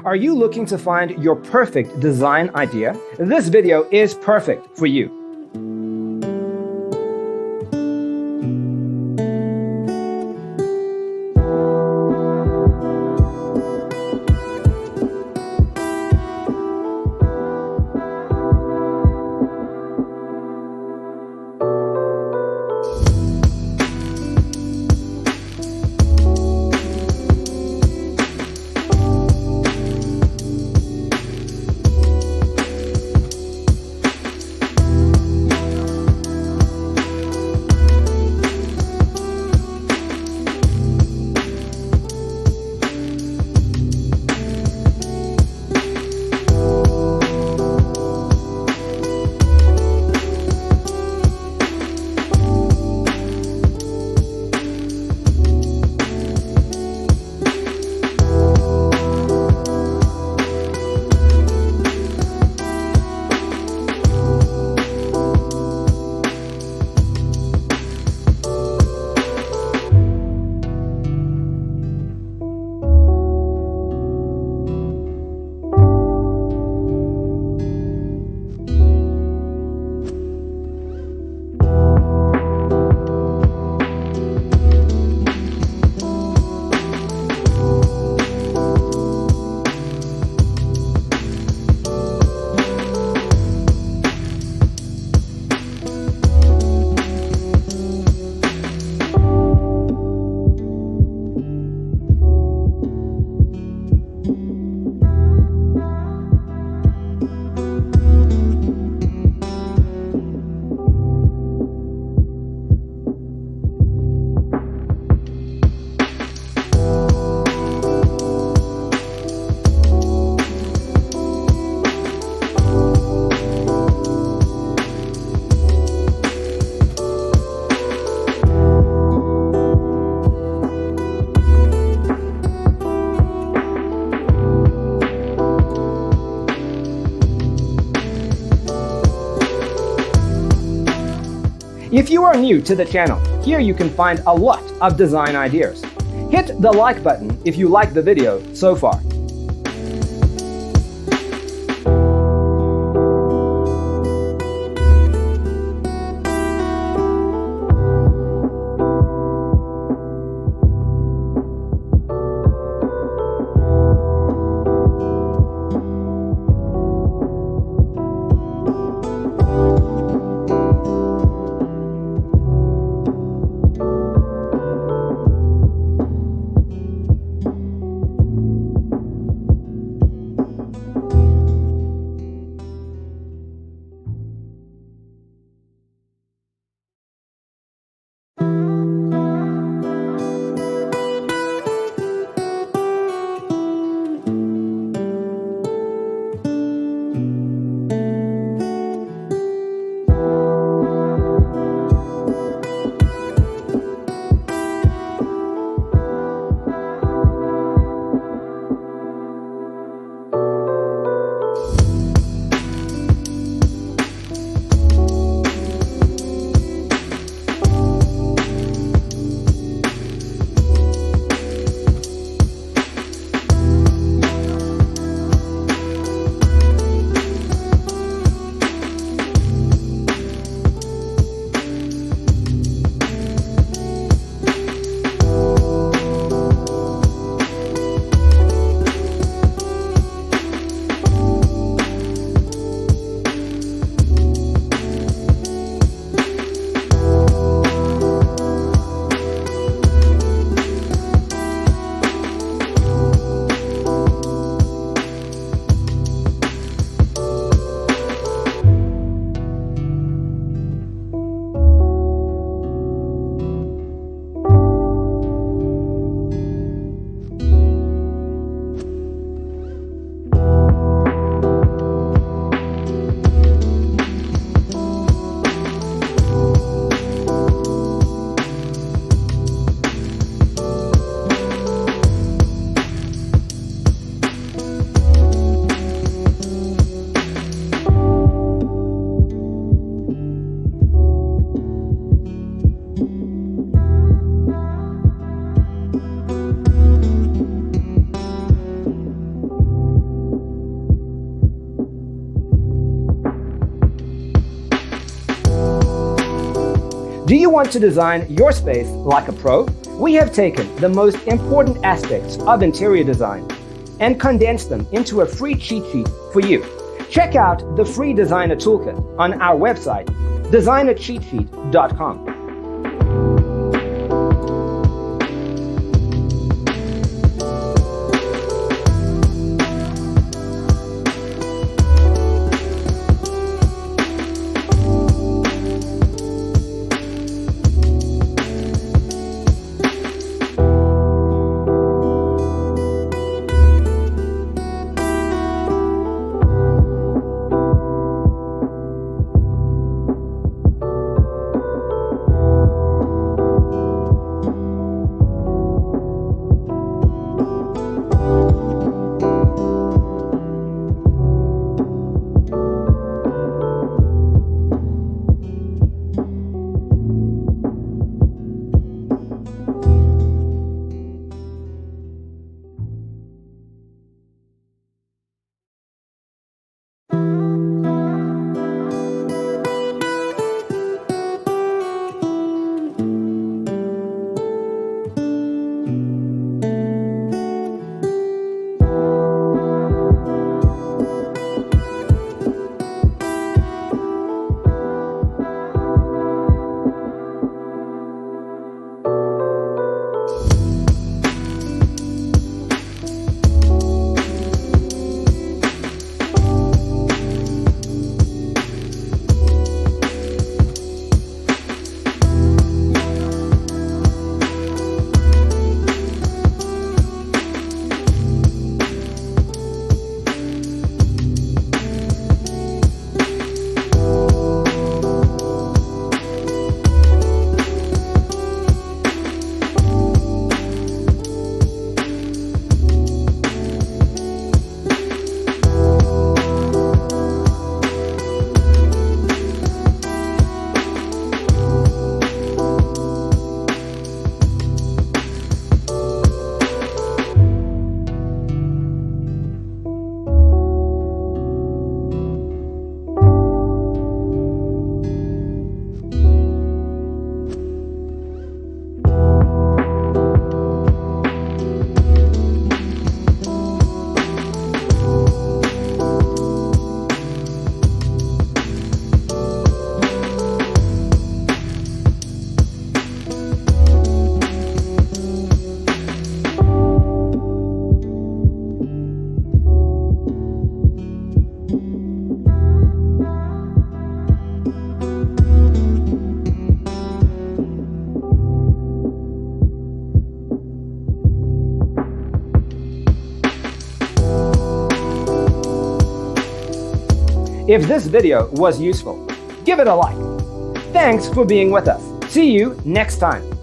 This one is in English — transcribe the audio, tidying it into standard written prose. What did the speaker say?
Are you looking to find your perfect design idea? This video is perfect for you. If you are new to the channel, here you can find a lot of design ideas. Hit the like button if you like the video so far. Do you want to design your space like a pro? We have taken the most important aspects of interior design and condensed them into a free cheat sheet for you. Check out the free designer toolkit on our website, designercheatsheet.com. If this video was useful, give it a like. Thanks for being with us. See you next time.